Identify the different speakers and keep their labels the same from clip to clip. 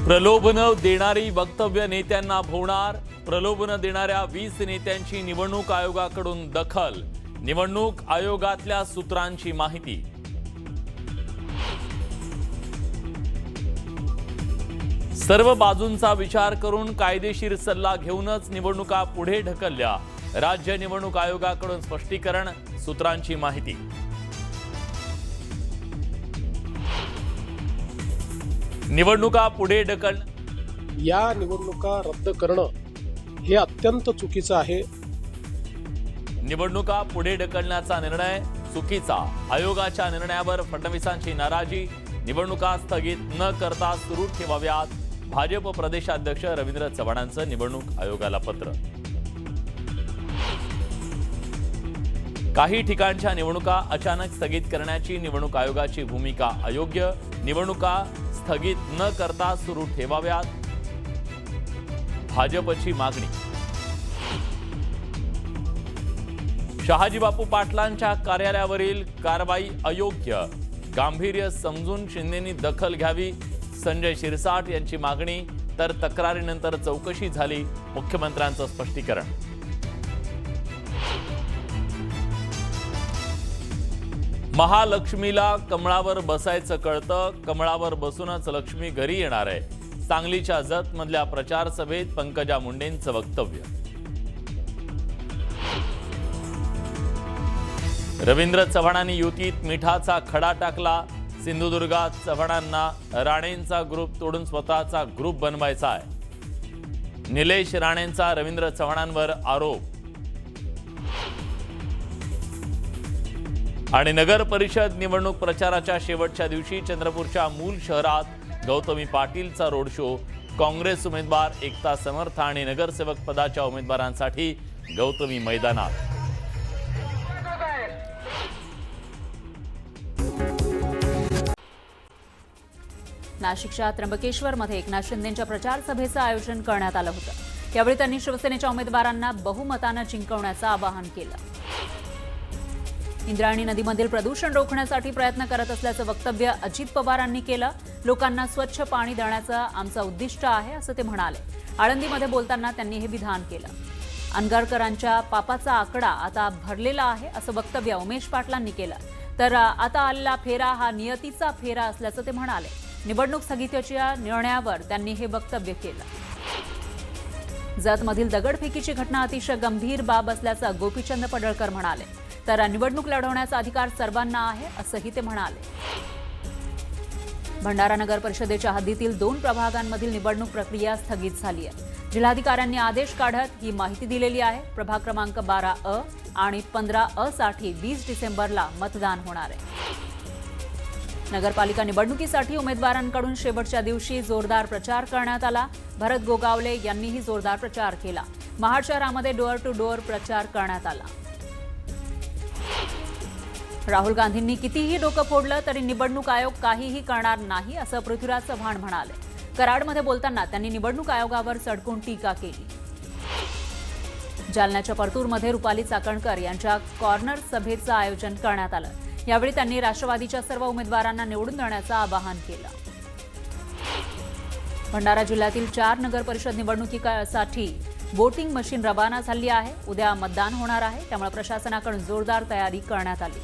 Speaker 1: प्रलोभनं देणारी वक्तव्य नेत्यांना भोवणार. प्रलोभनं देणाऱ्या 20 नेत्यांची निवडणूक आयोगाकडून दखल. निवडणूक आयोगातल्या सूत्रांची माहिती. सर्व बाजूंचा विचार करून कायदेशीर सल्ला घेऊनच निवडणुका पुढे ढकलल्या. राज्य निवडणूक आयोगाकडून स्पष्टीकरण. सूत्रांची माहिती. निवडणुका पुढे
Speaker 2: या निवडणुका रद्द करणं हे अत्यंत चुकीचं आहे.
Speaker 1: निवडणुका पुढे ढकलण्याचा निर्णय चुकीचा. आयोगाच्या निर्णयावर फडणवीसांची नाराजी. निवडणुका स्थगित न करता सुरू ठेवाव्यात. भाजप प्रदेशाध्यक्ष रवींद्र चव्हाणांचं निवडणूक आयोगाला पत्र. काही ठिकाणच्या निवडणुका अचानक स्थगित करण्याची निवडणूक आयोगाची भूमिका अयोग्य. निवडणुका स्थगित न करता सुरू ठेवाव्यात. भाजपची मागणी. शहाजी बापू पाटलांच्या कार्यालयावरील कारवाई अयोग्य. गांभीर्य समजून शिंदेंनी दखल घ्यावी. संजय शिरसाट यांची मागणी. तर तक्रारीनंतर चौकशी झाली. मुख्यमंत्र्यांचं स्पष्टीकरण. महालक्ष्मीला कमळावर बसायचं कळतं. कमळावर बसूनच लक्ष्मी घरी येणार आहे. सांगलीच्या जतमधल्या प्रचार सभेत पंकजा मुंडेंचं वक्तव्य. रवींद्र चव्हाणांनी युतीत मिठाचा खडा टाकला. सिंधुदुर्गात चव्हाणांना राणेंचा ग्रुप तोडून स्वतःचा ग्रुप बनवायचा आहे. निलेश राणेंचा रवींद्र चव्हाणांवर आरोप. आणि नगर परिषद निवडणूक प्रचाराच्या शेवटच्या दिवशी चंद्रपूरच्या मूल शहरात गौतमी पाटीलचा रोड शो. काँग्रेस उमेदवार एकता समर्थ आणि नगरसेवक पदाच्या उमेदवारांसाठी गौतमी मैदानात.
Speaker 3: नाशिकच्या त्र्यंबकेश्वरमध्ये एकनाथ शिंदेंच्या प्रचार सभेचं आयोजन करण्यात आलं होतं. यावेळी त्यांनी शिवसेनेच्या उमेदवारांना बहुमतानं जिंकवण्याचं आवाहन केलं. इंद्रायणी नदीमधील प्रदूषण रोखण्यासाठी प्रयत्न करत असल्याचं वक्तव्य अजित पवारांनी केलं. लोकांना स्वच्छ पाणी देण्याचं आमचं उद्दिष्ट आहे असं ते म्हणाले. आळंदीमध्ये बोलताना त्यांनी हे विधान केलं. अनगरकरांच्या पापाचा आकडा आता भरलेला आहे असं वक्तव्य उमेश पाटलांनी केलं. तर आता आलेला फेरा हा नियतीचा फेरा असल्याचं ते म्हणाले. निवडणूक स्थगितीच्या निर्णयावर त्यांनी हे वक्तव्य केलं. जतमधील दगडफेकीची घटना अतिशय गंभीर बाब असल्याचं गोपीचंद पडळकर म्हणाले. तर निवडणूक लढवण्याचा अधिकार सर्वांना आहे असंही ते म्हणाले. भंडारा नगर परिषदेच्या हद्दीतील 2 प्रभागांमधील निवडणूक प्रक्रिया स्थगित झाली आहे. जिल्हाधिकाऱ्यांनी आदेश काढत ही माहिती दिलेली आहे. प्रभाग क्रमांक 12 आणि 15 साठी 20 डिसेंबरला मतदान होणार आहे. नगरपालिका निवडणुकीसाठी उमेदवारांकडून शेवटच्या दिवशी जोरदार प्रचार करण्यात आला. भरत गोगावले यांनीही जोरदार प्रचार केला. महाड शहरामध्ये डोअर टू डोअर प्रचार करण्यात आला. राहुल गांधींनी कितीही डोकं फोडलं तरी निवडणूक आयोग काहीही करणार नाही असं पृथ्वीराज चव्हाण म्हणाले. कराडमध्ये बोलताना त्यांनी निवडणूक आयोगावर सडकून टीका केली. जालन्याच्या परतूरमध्ये रुपाली चाकणकर यांच्या कॉर्नर सभेचं आयोजन करण्यात आलं. यावेळी त्यांनी राष्ट्रवादीच्या सर्व उमेदवारांना निवडून देण्याचं आवाहन केलं. भंडारा जिल्ह्यातील 4 नगर परिषद निवडणुकीसाठी वोटिंग मशीन रवाना झाली आहे. उद्या मतदान होणार आहे. त्यामुळे प्रशासनाकडून जोरदार तयारी करण्यात आली.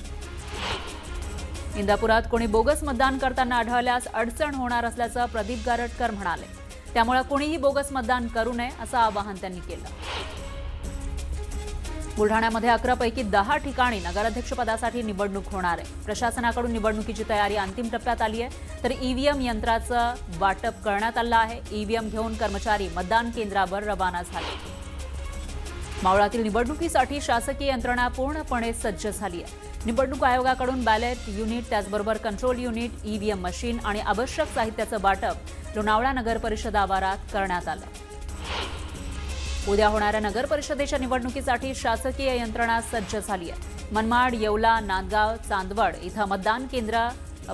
Speaker 3: इंदापुरात कोणी बोगस मतदान करताना आढळल्यास अडचण होणार असल्याचं प्रदीप गारटकर म्हणाले. त्यामुळे कोणीही बोगस मतदान करू नये असं आवाहन त्यांनी केलं. बुलढाण्यामध्ये 11 पैकी 10 ठिकाणी नगराध्यक्षपदासाठी निवडणूक होणार आहे. प्रशासनाकडून निवडणुकीची तयारी अंतिम टप्प्यात आली आहे. तर ईव्हीएम यंत्राचं वाटप करण्यात आलं आहे. ईव्हीएम घेऊन कर्मचारी मतदान केंद्रावर रवाना झाले. मावळातील निवडणुकीसाठी शासकीय यंत्रणा पूर्णपणे सज्ज झाली आहे. निवडणूक आयोगाकडून बॅलेट युनिट, त्याचबरोबर कंट्रोल युनिट, ईव्हीएम मशीन आणि आवश्यक साहित्याचं वाटप लोणावळा नगर परिषद आवारात करण्यात आलं. उद्या होणाऱ्या नगर परिषदेच्या निवडणुकीसाठी शासकीय यंत्रणा सज्ज झाली आहे. मनमाड, येवला, नांदगाव, चांदवड इथं मतदान केंद्र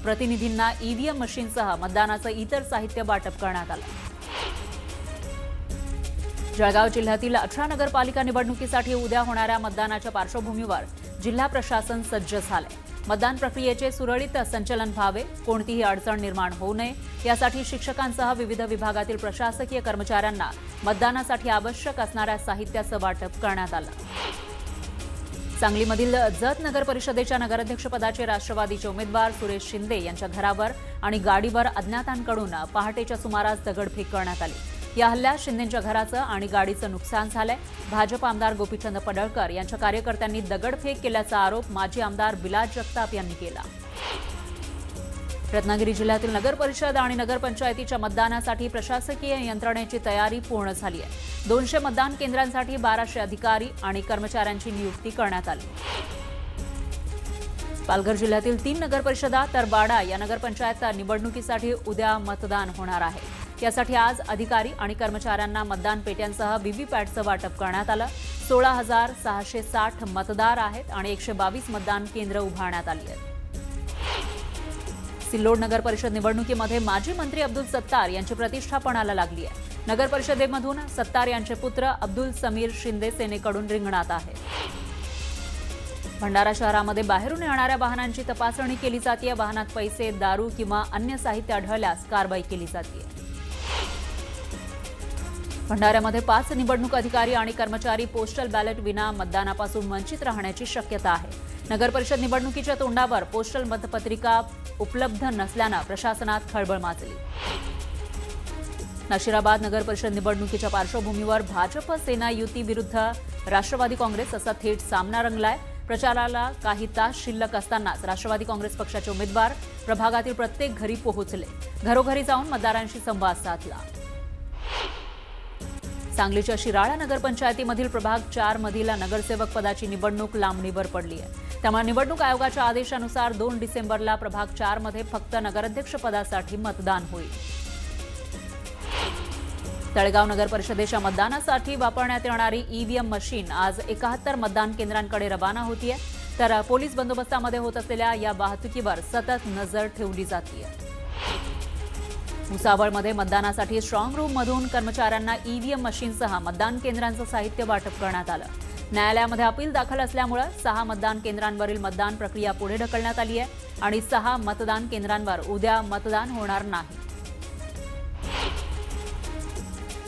Speaker 3: प्रतिनिधींना ईव्हीएम मशीनसह मतदानाचं इतर साहित्य वाटप करण्यात आलं. जळगाव जिल्ह्यातील 18 नगरपालिका निवडणुकीसाठी उद्या होणाऱ्या मतदानाच्या पार्श्वभूमीवर जिल्हा प्रशासन सज्ज झाले. मतदान प्रक्रियेचे सुरळीत संचलन व्हावे, कोणतीही अडचण निर्माण होऊ नये यासाठी शिक्षकांसह विविध विभागातील प्रशासकीय कर्मचाऱ्यांना मतदानासाठी आवश्यक असणाऱ्या साहित्याचं वाटप करण्यात आलं. सांगलीमधील जत नगर परिषदेच्या नगराध्यक्षपदाचे राष्ट्रवादीचे उमेदवार सुरेश शिंदे यांच्या घरावर आणि गाडीवर अज्ञातांकडून पहाटेच्या सुमारास दगडफेक करण्यात आली. या हल्ल्यात शिंदेंच्या घराचं आणि गाडीचं नुकसान झालंय. भाजप आमदार गोपीचंद पडळकर यांच्या कार्यकर्त्यांनी दगडफेक केल्याचा आरोप माजी आमदार बिलास जगताप यांनी केला. रत्नागिरी जिल्ह्यातील नगर परिषद आणि नगरपंचायतीच्या मतदानासाठी प्रशासकीय यंत्रणेची तयारी पूर्ण झाली आहे. 200 मतदान केंद्रांसाठी 1200 अधिकारी आणि कर्मचाऱ्यांची नियुक्ती करण्यात आली. पालघर जिल्ह्यातील 3 नगर परिषदा तर बाडा या नगरपंचायत निवडणुकीसाठी उद्या मतदान होणार आहे. यासाठी आज अधिकारी आणि कर्मचाऱ्यांना मतदान पेट्यांसह व्हीव्हीपॅटचं वाटप करण्यात आलं. 16,660 मतदार आहेत आणि 122 मतदान केंद्र उभारण्यात आली आहेत. सिल्लोड नगर परिषद निवडणुकीमध्ये माजी मंत्री अब्दुल सत्तार यांची प्रतिष्ठा पणाला लागली आहे. नगर परिषदेमधून सत्तार यांचे पुत्र अब्दुल समीर शिंदे सेनेकडून रिंगणात आहेत. भंडारा शहरामध्ये बाहेरून येणाऱ्या वाहनांची तपासणी केली जाते. वाहनात पैसे, दारू किंवा अन्य साहित्य आढळल्यास कारवाई केली जाते. भंडाऱ्यामध्ये 5 निवडणूक अधिकारी आणि कर्मचारी पोस्टल बॅलेट विना मतदानापासून वंचित राहण्याची शक्यता आहे. नगर परिषद निवडणुकीच्या तोंडावर पोस्टल मतपत्रिका उपलब्ध नसल्यानं प्रशासनात खळबळ माजली. नशिराबाद नगर परिषद निवडणुकीच्या पार्श्वभूमीवर भाजप सेना युती विरुद्ध राष्ट्रवादी काँग्रेस असा थेट सामना रंगलाय. प्रचाराला काही तास शिल्लक असतानाच राष्ट्रवादी काँग्रेस पक्षाचे उमेदवार प्रभागातील प्रत्येक घरी पोहोचले. घरोघरी जाऊन मतदारांशी संवाद साधला. सांगलीच्या शिराळा नगरपंचायतीमधील प्रभाग 4 मधील नगरसेवक पदाची निवडणूक लांबणीवर पडली आहे. त्यामुळे निवडणूक आयोगाच्या आदेशानुसार 2 डिसेंबरला प्रभाग 4 मध्ये फक्त नगराध्यक्ष पदासाठी मतदान होईल. तळेगाव नगर परिषदेच्या मतदानासाठी वापरण्यात येणारी ईव्हीएम मशीन आज 71 मतदान केंद्रांकडे रवाना होतीये. तर पोलीस बंदोबस्तामध्ये होत असलेल्या या वाहतुकीवर सतत नजर ठेवली जाते. भुसावळमध्ये मतदानासाठी स्ट्रॉंग रूममधून कर्मचाऱ्यांना ईव्हीएम मशीनसह मतदान केंद्रांचं साहित्य वाटप करण्यात आलं. न्यायालयामध्ये अपील दाखल असल्यामुळे 6 मतदान केंद्रांवरील मतदान प्रक्रिया पुढे ढकलण्यात आली आहे आणि 6 मतदान केंद्रांवर उद्या मतदान होणार नाही.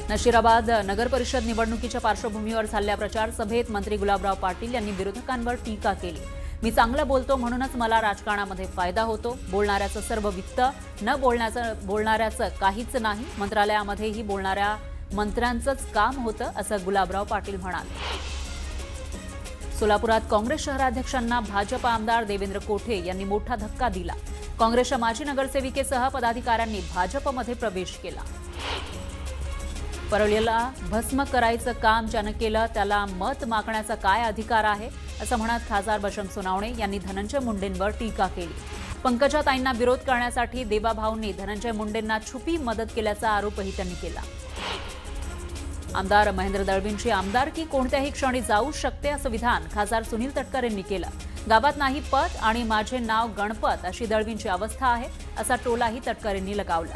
Speaker 3: नशिराबाद नगर परिषद निवडणुकीच्या पार्श्वभूमीवर झालेल्या प्रचार सभेत मंत्री गुलाबराव पाटील यांनी विरोधकांवर टीका केली. मी चांगलं बोलतो म्हणूनच मला राजकारणामध्ये फायदा होतो. बोलणाऱ्याचं सर्व विकत, न बोलणाऱ्याचं काहीच नाही. मंत्रालयामध्येही बोलणाऱ्या मंत्र्यांचंच काम होतं असं गुलाबराव पाटील म्हणाले. सोलापुरात काँग्रेस शहराध्यक्षांना भाजप आमदार देवेंद्र कोठे यांनी मोठा धक्का दिला. काँग्रेसच्या माजी नगरसेविकेसह पदाधिकाऱ्यांनी भाजपमध्ये प्रवेश केला. परळीला भस्म करायचं काम ज्यानं केलं त्याला मत मागण्याचा काय अधिकार आहे असं म्हणत खासदार बजरंग सोनवणे यांनी धनंजय मुंडेंवर टीका केली. पंकजाताईंना विरोध करण्यासाठी देवाभाऊंनी धनंजय मुंडेंना छुपी मदत केल्याचा आरोपही त्यांनी केला. आमदार महेंद्र दळवींची आमदारकी कोणत्याही क्षणी जाऊ शकते असं विधान खासदार सुनील तटकरे यांनी केलं. गावात नाही पत आणि माझे नाव गणपत अशी दळवींची अवस्था आहे असा टोलाही तटकरेंनी लगावला.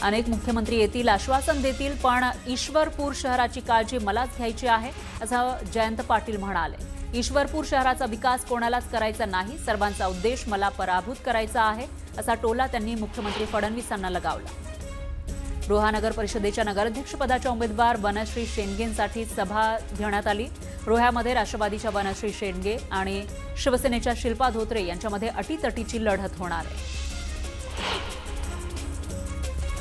Speaker 3: अनेक मुख्यमंत्री येतील, आश्वासन देतील, पण ईश्वरपूर शहराची काळजी मलाच घ्यायची आहे असं जयंत पाटील म्हणाले. ईश्वरपूर शहराचा विकास कोणालाच करायचा नाही, सर्वांचा उद्देश मला पराभूत करायचा आहे असा टोला त्यांनी मुख्यमंत्री फडणवीसांना लगावला. रोहा नगर परिषदेच्या नगराध्यक्षपदाच्या उमेदवार वनश्री शेंडगेंसाठी सभा घेण्यात आली. रोह्यामध्ये राष्ट्रवादीच्या वनश्री शेंडगे आणि शिवसेनेच्या शिल्पा धोत्रे यांच्यामध्ये अटीतटीची लढत होणार आहे.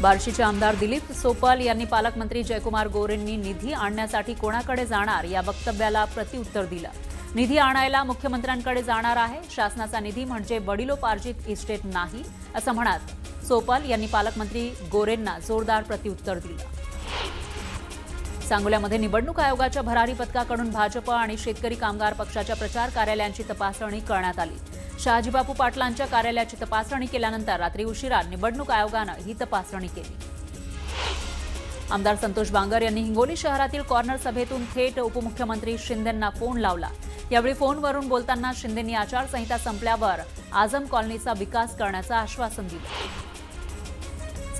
Speaker 3: बार्शीचे आमदार दिलीप सोपल यांनी पालकमंत्री जयकुमार गोरेंनी निधी आणण्यासाठी कोणाकडे जाणार या वक्तव्याला प्रत्युत्तर दिलं. निधी आणायला मुख्यमंत्र्यांकडे जाणार आहे. शासनाचा निधी म्हणजे वडिलोपार्जित इस्टेट नाही असं म्हणत सोपल यांनी पालकमंत्री गोरेंना जोरदार प्रत्युत्तर दिलं. सांगोल्यामध्ये निवडणूक आयोगाच्या भरारी पथकाकडून भाजप आणि शेतकरी कामगार पक्षाच्या प्रचार कार्यालयांची तपासणी करण्यात आली. शहाजीबापू पाटलांच्या कार्यालयाची तपासणी केल्यानंतर रात्री उशिरा निवडणूक आयोगानं ही तपासणी केली. आमदार संतोष बांगर यांनी हिंगोली शहरातील कॉर्नर सभेतून थेट उपमुख्यमंत्री शिंदेंना फोन लावला. यावेळी फोनवरून बोलताना शिंदेंनी आचारसंहिता संपल्यावर आझम कॉलनीचा विकास करण्याचं आश्वासन दिलं.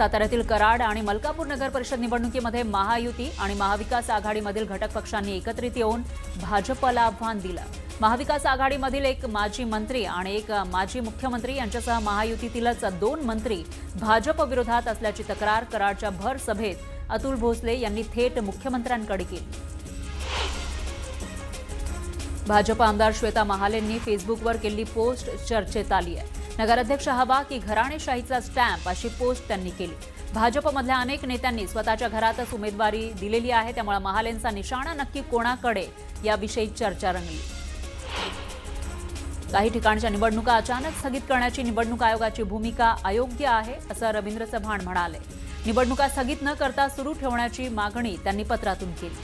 Speaker 3: साताऱ्यातील कराड आणि मलकापूर नगर परिषद निवडणुकीमध्ये महायुती आणि महाविकास आघाडीमधील घटक पक्षांनी एकत्रित येऊन भाजपला आव्हान दिलं. महाविकास आघाडीमधील एक माजी मंत्री आणि एक माजी मुख्यमंत्री यांच्यासह महायुतीतीलच 2 मंत्री भाजप विरोधात असल्याची तक्रार कराडच्या भर सभेत अतुल भोसले यांनी थेट मुख्यमंत्र्यांकडे केली. भाजप आमदार श्वेता महालेंनी फेसबुकवर केलेली पोस्ट चर्चेत आली आहे. नगराध्यक्ष हवा की घराणेशाहीचा स्टॅम्प अशी पोस्ट त्यांनी केली. भाजपमधल्या अनेक नेत्यांनी स्वतःच्या घरातच उमेदवारी दिलेली आहे, त्यामुळे महालेंचा निशाणा नक्की कोणाकडे याविषयी चर्चा रंगली. काही ठिकाणच्या निवडणुका अचानक स्थगित करण्याची निवडणूक आयोगाची भूमिका अयोग्य आहे, असं रवींद्र चव्हाण म्हणाले. निवडणुका स्थगित न करता सुरू ठेवण्याची मागणी त्यांनी पत्रातून केली.